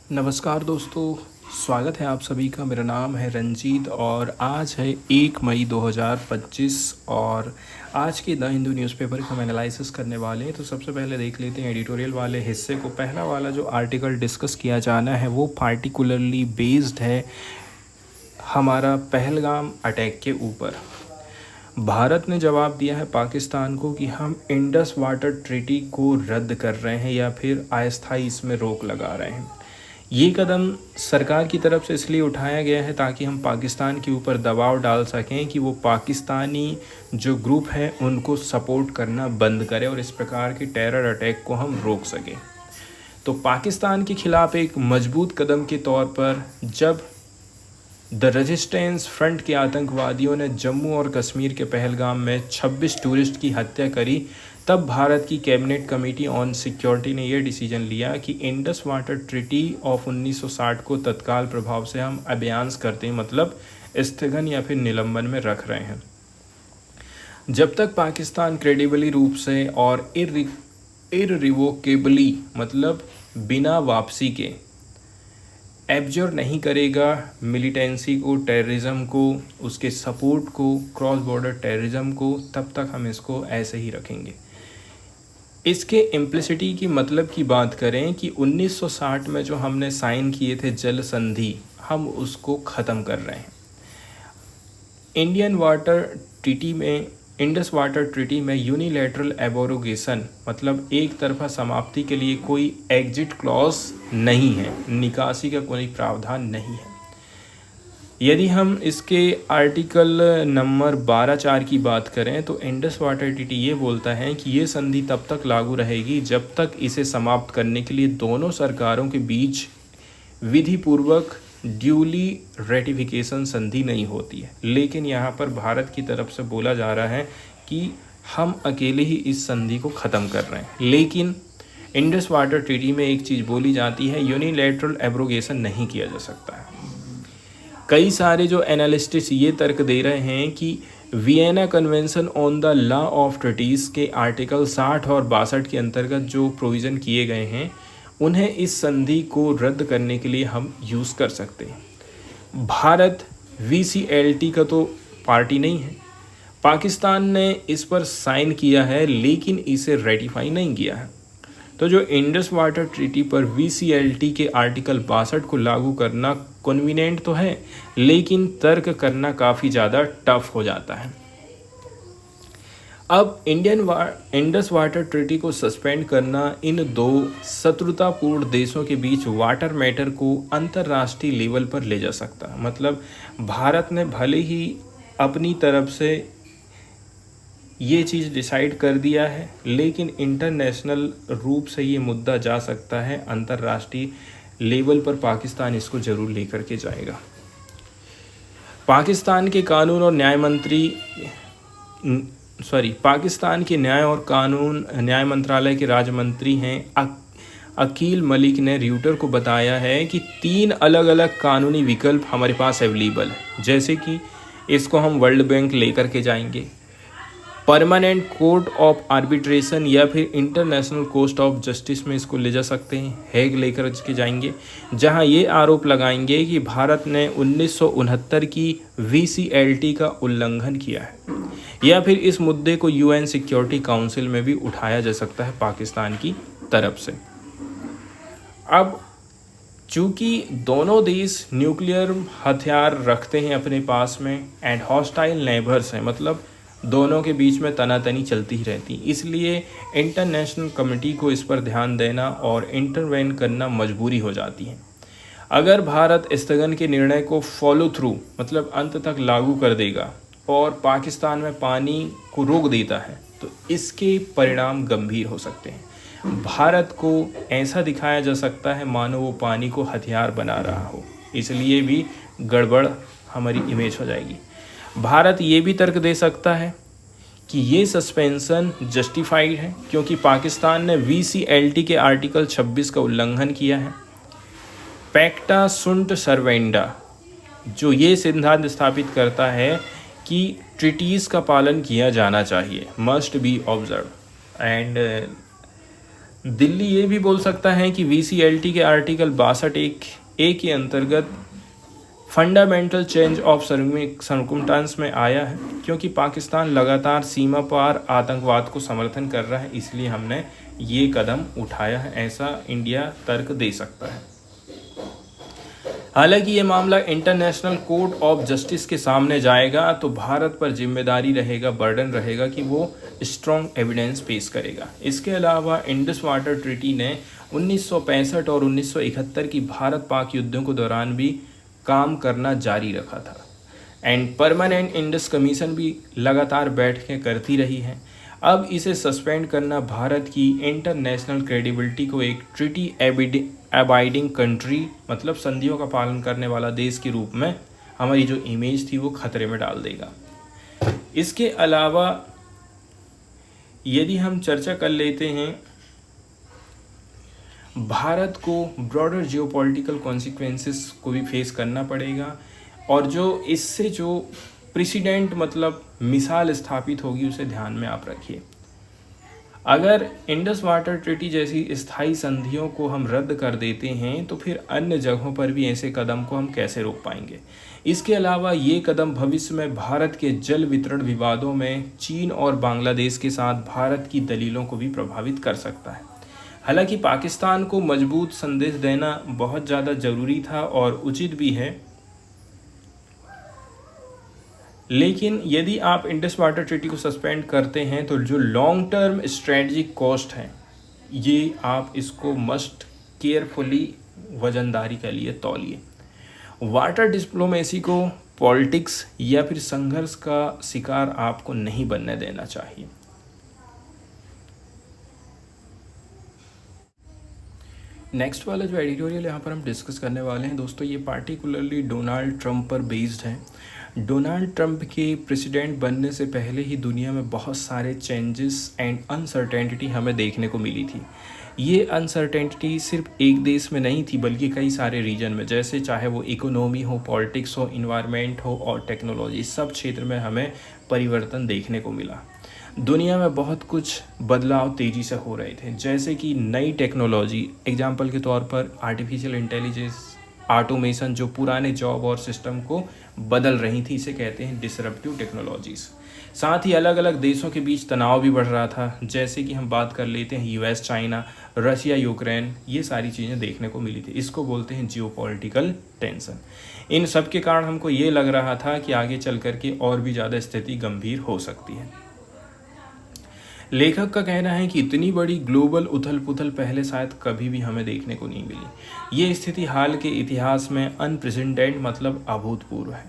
नमस्कार दोस्तों, स्वागत है आप सभी का। मेरा नाम है रंजीत और आज है 1 मई 2025 और आज के द हिंदू न्यूज़पेपर का हम एनालिसिस करने वाले हैं। तो सबसे पहले देख लेते हैं एडिटोरियल वाले हिस्से को। पहला वाला जो आर्टिकल डिस्कस किया जाना है वो पार्टिकुलरली बेस्ड है हमारा पहलगाम अटैक के ऊपर। भारत ने जवाब दिया है पाकिस्तान को कि हम इंडस वाटर ट्रीटी को रद्द कर रहे हैं या फिर अस्थायी इसमें रोक लगा रहे हैं। ये कदम सरकार की तरफ से इसलिए उठाया गया है ताकि हम पाकिस्तान के ऊपर दबाव डाल सकें कि वो पाकिस्तानी जो ग्रुप है उनको सपोर्ट करना बंद करे और इस प्रकार के टेरर अटैक को हम रोक सकें। तो पाकिस्तान के खिलाफ एक मजबूत कदम के तौर पर जब द रेजिस्टेंस फ्रंट के आतंकवादियों ने जम्मू और कश्मीर के पहलगाम में 26 टूरिस्ट की हत्या करी, तब भारत की कैबिनेट कमेटी ऑन सिक्योरिटी ने यह डिसीजन लिया कि इंडस वाटर ट्रीटी ऑफ 1960 को तत्काल प्रभाव से हम अभ्यांस करते हैं, मतलब स्थगन या फिर निलंबन में रख रहे हैं। जब तक पाकिस्तान क्रेडिबली रूप से और इररिवोकेबली मतलब बिना वापसी के एब्जॉर्ब नहीं करेगा मिलिटेंसी को, टेररिज्म को, उसके सपोर्ट को, क्रॉस बॉर्डर टेररिज्म को, तब तक हम इसको ऐसे ही रखेंगे। इसके इम्प्लिसिटी की मतलब की बात करें कि 1960 में जो हमने साइन किए थे जल संधि, हम उसको ख़त्म कर रहे हैं। इंडस वाटर ट्रीटी में यूनिलैटरल एबोरोगेशन मतलब एक तरफा समाप्ति के लिए कोई एग्जिट क्लॉज नहीं है, निकासी का कोई प्रावधान नहीं है। यदि हम इसके आर्टिकल नंबर 12(4) की बात करें तो इंडस वाटर ट्रीटी ये बोलता है कि ये संधि तब तक लागू रहेगी जब तक इसे समाप्त करने के लिए दोनों सरकारों के बीच विधिपूर्वक ड्यूली रेटिफिकेशन संधि नहीं होती है। लेकिन यहाँ पर भारत की तरफ से बोला जा रहा है कि हम अकेले ही इस संधि को ख़त्म कर रहे हैं। लेकिन इंडस वाटर ट्रीटी में एक चीज़ बोली जाती है, यूनिलैटरल एब्रोगेशन नहीं किया जा सकता है। कई सारे जो एनालिस्ट्स ये तर्क दे रहे हैं कि Vienna convention on the law of treaties के आर्टिकल 60 और 62 के अंतर्गत जो प्रोविज़न किए गए हैं उन्हें इस संधि को रद्द करने के लिए हम यूज़ कर सकते हैं। भारत VCLT का तो पार्टी नहीं है। पाकिस्तान ने इस पर साइन किया है लेकिन इसे रेटिफाई नहीं किया है। तो जो इंडस वाटर ट्रीटी पर VCLT के आर्टिकल 62 को लागू करना कन्वीनियंट तो है, लेकिन तर्क करना काफ़ी ज़्यादा टफ हो जाता है। अब इंडस वाटर ट्रीटी को सस्पेंड करना इन दो शत्रुतापूर्ण देशों के बीच वाटर मैटर को अंतर्राष्ट्रीय लेवल पर ले जा सकता है। मतलब भारत ने भले ही अपनी तरफ से ये चीज़ डिसाइड कर दिया है, लेकिन इंटरनेशनल रूप से ये मुद्दा जा सकता है, अंतर्राष्ट्रीय लेवल पर पाकिस्तान इसको ज़रूर लेकर के जाएगा। पाकिस्तान के न्याय मंत्रालय के राज्य मंत्री हैं अकील मलिक ने रियूटर को बताया है कि 3 अलग अलग कानूनी विकल्प हमारे पास अवेलेबल है, जैसे कि इसको हम वर्ल्ड बैंक लेकर के जाएंगे, परमानेंट कोर्ट ऑफ आर्बिट्रेशन या फिर इंटरनेशनल कोर्ट ऑफ जस्टिस में इसको ले जा सकते हैं, हेग लेकर के जाएंगे, जहां ये आरोप लगाएंगे कि भारत ने 1969 की VCLT का उल्लंघन किया है, या फिर इस मुद्दे को UN सिक्योरिटी काउंसिल में भी उठाया जा सकता है पाकिस्तान की तरफ से। अब चूँकि दोनों देश न्यूक्लियर हथियार रखते हैं अपने पास में एंड हॉस्टाइल नेबर्स हैं, मतलब दोनों के बीच में तनातनी चलती ही रहती, इसलिए इंटरनेशनल कमेटी को इस पर ध्यान देना और इंटरवेन करना मजबूरी हो जाती है। अगर भारत स्थगन के निर्णय को फॉलो थ्रू मतलब अंत तक लागू कर देगा और पाकिस्तान में पानी को रोक देता है तो इसके परिणाम गंभीर हो सकते हैं। भारत को ऐसा दिखाया जा सकता है मानो वो पानी को हथियार बना रहा हो, इसलिए भी गड़बड़ हमारी इमेज हो जाएगी। भारत ये भी तर्क दे सकता है कि ये सस्पेंशन जस्टिफाइड है क्योंकि पाकिस्तान ने VCLT के आर्टिकल 26 का उल्लंघन किया है। पैक्टा सुंट सर्वेंडा जो ये सिद्धांत स्थापित करता है कि ट्रीटीज़ का पालन किया जाना चाहिए, must be observe, and Delhi ये भी बोल सकता है कि VCLT के आर्टिकल 62(1) के अंतर्गत फंडामेंटल चेंज ऑफ सर्कमस्टांस में आया है, क्योंकि पाकिस्तान लगातार सीमा पार आतंकवाद को समर्थन कर रहा है, इसलिए हमने ये कदम उठाया है, ऐसा इंडिया तर्क दे सकता है। हालांकि ये मामला इंटरनेशनल कोर्ट ऑफ जस्टिस के सामने जाएगा तो भारत पर जिम्मेदारी रहेगा, बर्डन रहेगा कि वो स्ट्रॉन्ग एविडेंस पेश करेगा। इसके अलावा इंडस वाटर ट्रीटी ने 1965 और 1971 की भारत पाक युद्धों के दौरान भी काम करना जारी रखा था एंड परमानेंट इंडस कमीशन भी लगातार बैठकें करती रही है। अब इसे सस्पेंड करना भारत की इंटरनेशनल क्रेडिबिलिटी को एक ट्रीटी अबाइडिंग कंट्री मतलब संधियों का पालन करने वाला देश के रूप में हमारी जो इमेज थी वो खतरे में डाल देगा। इसके अलावा यदि हम चर्चा कर लेते हैं, भारत को ब्रॉडर जियोपॉलिटिकल कॉन्सिक्वेंसेस को भी फेस करना पड़ेगा और जो इससे जो प्रेसिडेंट मतलब मिसाल स्थापित होगी उसे ध्यान में आप रखिए। अगर इंडस वाटर ट्रीटी जैसी स्थायी संधियों को हम रद्द कर देते हैं तो फिर अन्य जगहों पर भी ऐसे कदम को हम कैसे रोक पाएंगे। इसके अलावा ये कदम भविष्य में भारत के जल वितरण विवादों में चीन और बांग्लादेश के साथ भारत की दलीलों को भी प्रभावित कर सकता है। हालांकि पाकिस्तान को मजबूत संदेश देना बहुत ज़्यादा ज़रूरी था और उचित भी है, लेकिन यदि आप इंडस वाटर ट्रीटी को सस्पेंड करते हैं तो जो लॉन्ग टर्म स्ट्रेटजिक कॉस्ट है ये आप इसको मस्ट केयरफुली वजनदारी के लिए तौलिए। वाटर डिप्लोमेसी को पॉलिटिक्स या फिर संघर्ष का शिकार आपको नहीं बनने देना चाहिए। नेक्स्ट वाला जो एडिटोरियल यहाँ पर हम डिस्कस करने वाले हैं दोस्तों, ये पार्टिकुलरली डोनाल्ड ट्रंप पर बेस्ड है। डोनाल्ड ट्रंप के प्रेसिडेंट बनने से पहले ही दुनिया में बहुत सारे चेंजेस एंड अनसर्टेनिटी हमें देखने को मिली थी। ये अनसर्टेनिटी सिर्फ एक देश में नहीं थी बल्कि कई सारे रीजन में, जैसे चाहे वो इकोनॉमी हो, पॉलिटिक्स हो, इन्वायरमेंट हो और टेक्नोलॉजी, सब क्षेत्र में हमें परिवर्तन देखने को मिला। दुनिया में बहुत कुछ बदलाव तेज़ी से हो रहे थे, जैसे कि नई टेक्नोलॉजी, एग्जांपल के तौर पर आर्टिफिशियल इंटेलिजेंस, ऑटोमेशन, जो पुराने जॉब और सिस्टम को बदल रही थी, इसे कहते हैं डिसरप्टिव टेक्नोलॉजीज़। साथ ही अलग अलग देशों के बीच तनाव भी बढ़ रहा था, जैसे कि हम बात कर लेते हैं US चाइना, रशिया यूक्रेन, ये सारी चीज़ें देखने को मिली थी। इसको बोलते हैं जियोपॉलिटिकल टेंशन। इन सब के कारण हमको ये लग रहा था कि आगे चल कर के और भी ज़्यादा स्थिति गंभीर हो सकती है। लेखक का कहना है कि इतनी बड़ी ग्लोबल उथल पुथल पहले शायद कभी भी हमें देखने को नहीं मिली। ये स्थिति हाल के इतिहास में अनप्रेसिडेंटेड मतलब अभूतपूर्व है।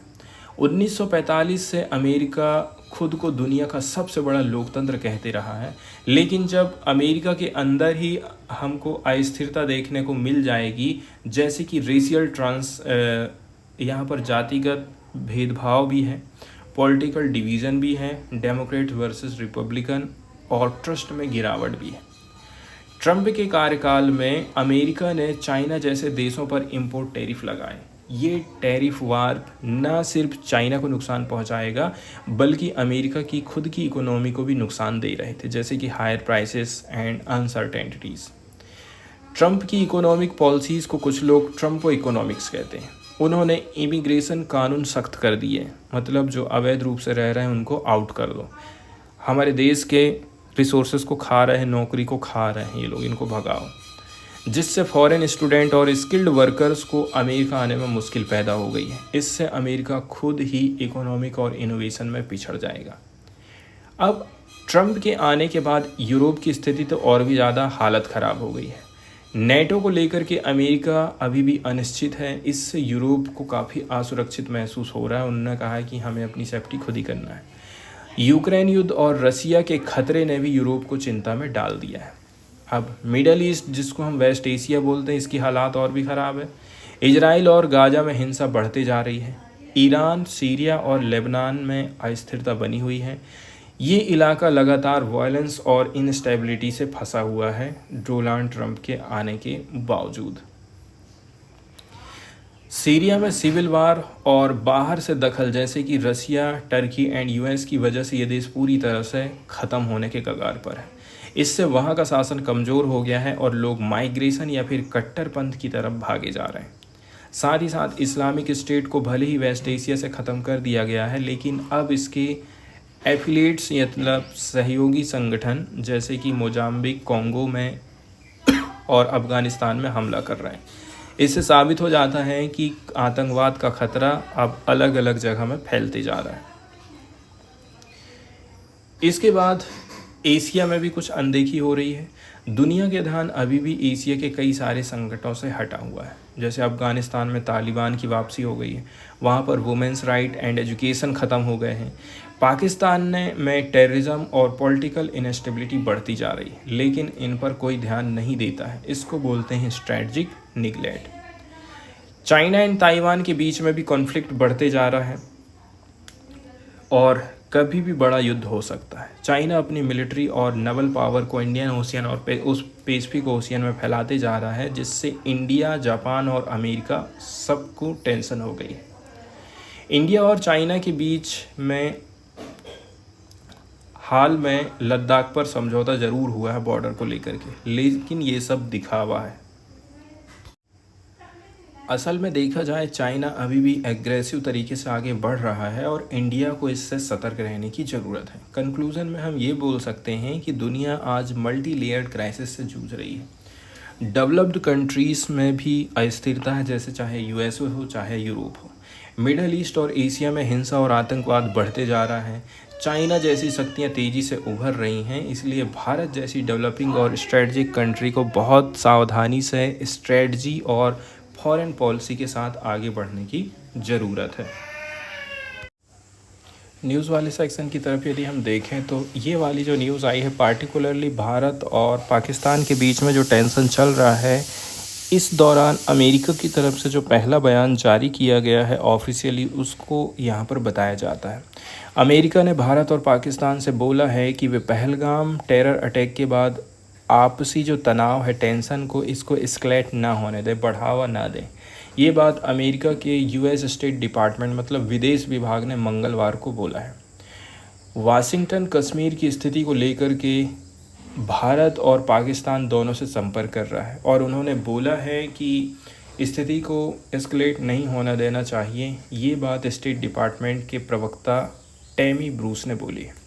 1945 से अमेरिका खुद को दुनिया का सबसे बड़ा लोकतंत्र कहते रहा है, लेकिन जब अमेरिका के अंदर ही हमको अस्थिरता देखने को मिल जाएगी, जैसे कि रेशियल यहाँ पर जातिगत भेदभाव भी है, पॉलिटिकल डिवीज़न भी है, डेमोक्रेट वर्सेस रिपब्लिकन और ट्रस्ट में गिरावट भी है। ट्रंप के कार्यकाल में अमेरिका ने चाइना जैसे देशों पर इंपोर्ट टैरिफ लगाए। ये टैरिफ वार न सिर्फ चाइना को नुकसान पहुंचाएगा बल्कि अमेरिका की खुद की इकोनॉमी को भी नुकसान दे रहे थे, जैसे कि higher prices and uncertainties. Trump की इकोनॉमिक पॉलिसीज़ को कुछ लोग ट्रंपो इकोनॉमिक्स कहते हैं। उन्होंने इमिग्रेशन कानून सख्त कर दिए, मतलब जो अवैध रूप से रह रहे हैं उनको आउट कर दो। हमारे देश के रिसोर्सेज को खा रहे हैं, नौकरी को खा रहे हैं ये लोग, इनको भगाओ, जिससे फॉरेन स्टूडेंट और स्किल्ड वर्कर्स को अमेरिका आने में मुश्किल पैदा हो गई है। इससे अमेरिका खुद ही इकोनॉमिक और इनोवेशन में पिछड़ जाएगा। अब ट्रंप के आने के बाद यूरोप की स्थिति तो और भी ज़्यादा हालत ख़राब हो गई है। नेटो को लेकर के अमेरिका अभी भी अनिश्चित है, इससे यूरोप को काफ़ी असुरक्षित महसूस हो रहा है। उन्होंने कहा है कि हमें अपनी सेफ्टी खुद ही करना है। यूक्रेन युद्ध और रसिया के खतरे ने भी यूरोप को चिंता में डाल दिया है। अब मिडल ईस्ट, जिसको हम वेस्ट एशिया बोलते हैं, इसकी हालात और भी ख़राब है। इजराइल और गाजा में हिंसा बढ़ते जा रही है। ईरान, सीरिया और लेबनान में अस्थिरता बनी हुई है। ये इलाका लगातार वायलेंस और इनस्टेबिलिटी से फंसा हुआ है डोनाल्ड ट्रंप के आने के बावजूद। सीरिया में सिविल वार और बाहर से दखल जैसे कि रसिया, टर्की एंड US की वजह से ये देश पूरी तरह से ख़त्म होने के कगार पर है। इससे वहाँ का शासन कमज़ोर हो गया है और लोग माइग्रेशन या फिर कट्टरपंथ की तरफ भागे जा रहे हैं। साथ ही साथ इस्लामिक स्टेट को भले ही वेस्ट एशिया से ख़त्म कर दिया गया है, लेकिन अब इसके एफिलिएट्स मतलब सहयोगी संगठन जैसे कि मोजाम्बिक, कॉन्गो में और अफ़गानिस्तान में हमला कर रहे हैं। इससे साबित हो जाता है कि आतंकवाद का खतरा अब अलग अलग जगह में फैलते जा रहा है। इसके बाद एशिया में भी कुछ अनदेखी हो रही है। दुनिया के ध्यान अभी भी एशिया के कई सारे संकटों से हटा हुआ है। जैसे अफ़गानिस्तान में तालिबान की वापसी हो गई है, वहाँ पर वुमेंस राइट एंड एजुकेशन ख़त्म हो गए हैं। पाकिस्तान में टेररिज्म और पॉलिटिकल इनस्टेबिलिटी बढ़ती जा रही है, लेकिन इन पर कोई ध्यान नहीं देता है। इसको बोलते हैं strategic neglect. China and Taiwan के बीच में भी कॉन्फ्लिक्ट बढ़ते जा रहा है और कभी भी बड़ा युद्ध हो सकता है। चाइना अपनी मिलिट्री और नेवल पावर को इंडियन ओशियन और उस पैसिफिक ओशियन में फैलाते जा रहा है, जिससे इंडिया, जापान और अमेरिका सबको टेंशन हो गई है। इंडिया और चाइना के बीच में हाल में लद्दाख पर समझौता ज़रूर हुआ है बॉर्डर को लेकर के, लेकिन ये सब दिखावा है। असल में देखा जाए चाइना अभी भी एग्रेसिव तरीके से आगे बढ़ रहा है और इंडिया को इससे सतर्क रहने की ज़रूरत है। कंक्लूज़न में हम ये बोल सकते हैं कि दुनिया आज मल्टी लेयर्ड क्राइसिस से जूझ रही है। डेवलप्ड कंट्रीज़ में भी अस्थिरता है, जैसे चाहे यूएसए हो चाहे यूरोप हो। मिडल ईस्ट और एशिया में हिंसा और आतंकवाद बढ़ते जा रहा है। चाइना जैसी शक्तियाँ तेज़ी से उभर रही हैं, इसलिए भारत जैसी डेवलपिंग और स्ट्रेटजिक कंट्री को बहुत सावधानी से स्ट्रेटजी और फॉरेन पॉलिसी के साथ आगे बढ़ने की ज़रूरत है। न्यूज़ वाले सेक्शन की तरफ यदि हम देखें तो ये वाली जो न्यूज़ आई है, पार्टिकुलरली भारत और पाकिस्तान के बीच में जो टेंशन चल रहा है, इस दौरान अमेरिका की तरफ से जो पहला बयान जारी किया गया है ऑफिशियली, उसको यहाँ पर बताया जाता है। अमेरिका ने भारत और पाकिस्तान से बोला है कि वे पहलगाम टेरर अटैक के बाद आपसी जो तनाव है, टेंशन को, इसको एस्केलेट ना होने दें, बढ़ावा ना दें। ये बात अमेरिका के यूएस स्टेट डिपार्टमेंट मतलब विदेश विभाग ने मंगलवार को बोला है। वाशिंगटन कश्मीर की स्थिति को लेकर के भारत और पाकिस्तान दोनों से संपर्क कर रहा है और उन्होंने बोला है कि स्थिति को एस्केलेट नहीं होना देना चाहिए। ये बात स्टेट डिपार्टमेंट के प्रवक्ता टैमी ब्रूस ने बोली है।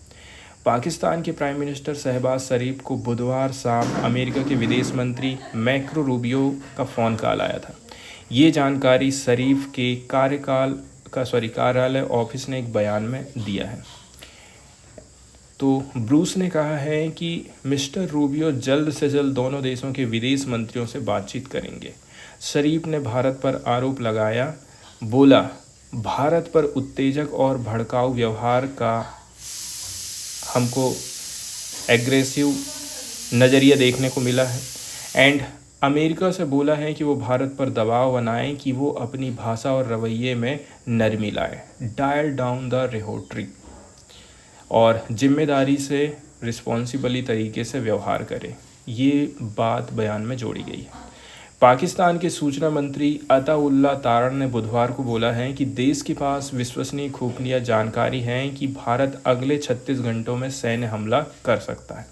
पाकिस्तान के प्राइम मिनिस्टर शहबाज शरीफ को बुधवार शाम अमेरिका के विदेश मंत्री मार्को रूबियो का फ़ोन कॉल आया था। ये जानकारी शरीफ के कार्यालय ऑफिस ने एक बयान में दिया है। तो ब्रूस ने कहा है कि मिस्टर रूबियो जल्द से जल्द दोनों देशों के विदेश मंत्रियों से बातचीत करेंगे। शरीफ ने भारत पर आरोप लगाया, बोला भारत पर उत्तेजक और भड़काऊ व्यवहार का हमको एग्रेसिव नज़रिया देखने को मिला है एंड अमेरिका से बोला है कि वो भारत पर दबाव बनाएं कि वो अपनी भाषा और रवैये में नरमी लाए, डायल डाउन द रेटोरिक, और जिम्मेदारी से रिस्पॉन्सिबली तरीके से व्यवहार करे। ये बात बयान में जोड़ी गई है। पाकिस्तान के सूचना मंत्री अताउल्लाह तारण ने बुधवार को बोला है कि देश के पास विश्वसनीय खुफिया जानकारी है कि भारत अगले 36 घंटों में सैन्य हमला कर सकता है।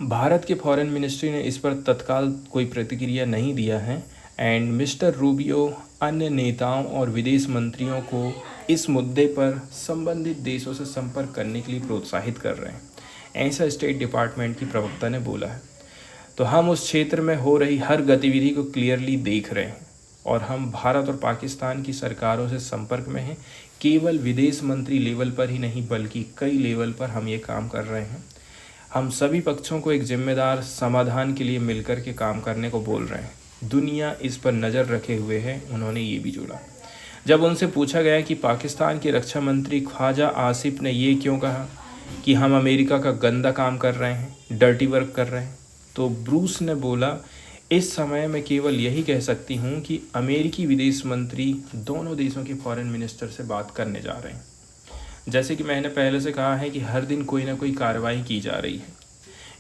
भारत के फॉरेन मिनिस्ट्री ने इस पर तत्काल कोई प्रतिक्रिया नहीं दिया है एंड मिस्टर रूबियो अन्य नेताओं और विदेश मंत्रियों को इस मुद्दे पर संबंधित देशों से संपर्क करने के लिए प्रोत्साहित कर रहे हैं, ऐसा स्टेट डिपार्टमेंट की प्रवक्ता ने बोला है। तो हम उस क्षेत्र में हो रही हर गतिविधि को क्लियरली देख रहे हैं और हम भारत और पाकिस्तान की सरकारों से संपर्क में हैं। केवल विदेश मंत्री लेवल पर ही नहीं बल्कि कई लेवल पर हम ये काम कर रहे हैं। हम सभी पक्षों को एक जिम्मेदार समाधान के लिए मिलकर के काम करने को बोल रहे हैं। दुनिया इस पर नज़र रखे हुए है, उन्होंने ये भी जोड़ा। जब उनसे पूछा गया कि पाकिस्तान के रक्षा मंत्री ख्वाजा आसिफ ने ये क्यों कहा कि हम अमेरिका का गंदा काम कर रहे हैं, डर्टी वर्क कर रहे हैं, तो ब्रूस ने बोला इस समय मैं केवल यही कह सकती हूँ कि अमेरिकी विदेश मंत्री दोनों देशों के फॉरेन मिनिस्टर से बात करने जा रहे हैं। जैसे कि मैंने पहले से कहा है कि हर दिन कोई ना कोई कार्रवाई की जा रही है।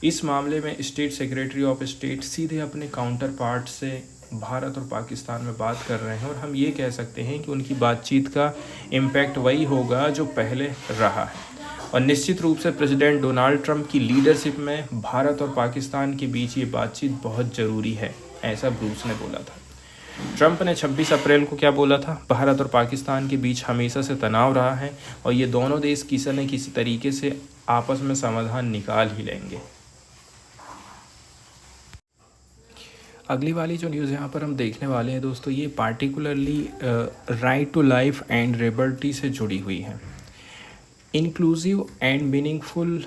इस मामले में स्टेट सेक्रेटरी ऑफ स्टेट सीधे अपने काउंटर पार्ट से भारत और पाकिस्तान में बात कर रहे हैं और हम ये कह सकते हैं कि उनकी बातचीत का इम्पैक्ट वही होगा जो पहले रहा है और निश्चित रूप से प्रेसिडेंट डोनाल्ड ट्रंप की लीडरशिप में भारत और पाकिस्तान के बीच ये बातचीत बहुत ज़रूरी है, ऐसा ब्रूस ने बोला था। ट्रंप ने 26 अप्रैल को क्या बोला था? भारत और पाकिस्तान के बीच हमेशा से तनाव रहा है और ये दोनों देश किसी न किसी तरीके से आपस में समाधान निकाल ही लेंगे। अगली वाली जो न्यूज़ यहाँ पर हम देखने वाले हैं दोस्तों, ये particularly right to life and liberty से जुड़ी हुई है। Inclusive and meaningful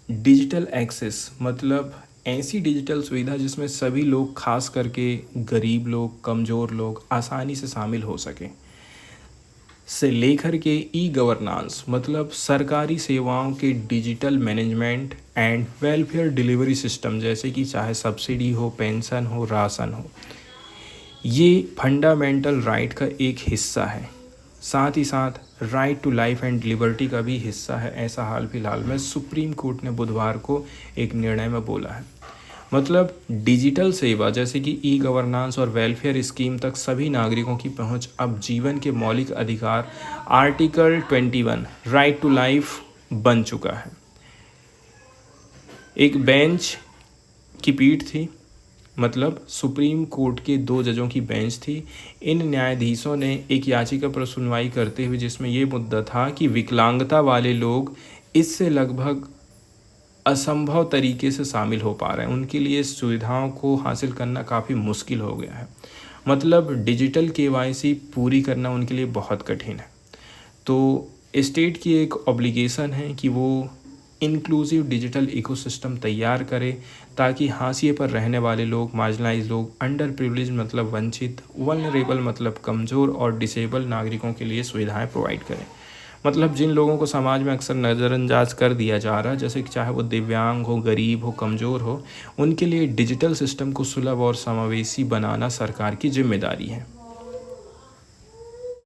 digital access, मतलब ऐसी डिजिटल सुविधा जिसमें सभी लोग, खास करके गरीब लोग, कमज़ोर लोग आसानी से शामिल हो सकें, से लेकर के ई गवर्नेंस, मतलब सरकारी सेवाओं के digital management and welfare delivery system, जैसे कि चाहे सब्सिडी हो, पेंशन हो, राशन हो, ये फंडामेंटल राइट का एक हिस्सा है। साथ ही साथ right to life and liberty का भी हिस्सा है, ऐसा हाल फिलहाल में सुप्रीम कोर्ट ने बुधवार को एक निर्णय में बोला है। मतलब डिजिटल सेवा जैसे कि ई गवर्नेंस और वेलफेयर स्कीम तक सभी नागरिकों की पहुंच अब जीवन के मौलिक अधिकार आर्टिकल 21 राइट टू लाइफ बन चुका है। एक बेंच की पीठ थी, मतलब सुप्रीम कोर्ट के 2 जजों की बेंच थी। इन न्यायाधीशों ने एक याचिका पर सुनवाई करते हुए, जिसमें ये मुद्दा था कि विकलांगता वाले लोग इससे लगभग असंभव तरीके से शामिल हो पा रहे हैं, उनके लिए सुविधाओं को हासिल करना काफ़ी मुश्किल हो गया है। मतलब डिजिटल केवाईसी पूरी करना उनके लिए बहुत कठिन है। तो स्टेट की एक ऑब्लिगेशन है कि वो इंक्लूसिव डिजिटल इकोसिस्टम तैयार करे ताकि हाशिए पर रहने वाले लोग, मार्जिनलाइज लोग, अंडर प्रिविलेज मतलब वंचित, वल्नरेबल मतलब कमज़ोर और डिसेबल नागरिकों के लिए सुविधाएं प्रोवाइड करें। मतलब जिन लोगों को समाज में अक्सर नज़रअंदाज कर दिया जा रहा है, जैसे कि चाहे वो दिव्यांग हो, गरीब हो, कमज़ोर हो, उनके लिए डिजिटल सिस्टम को सुलभ और समावेशी बनाना सरकार की जिम्मेदारी है।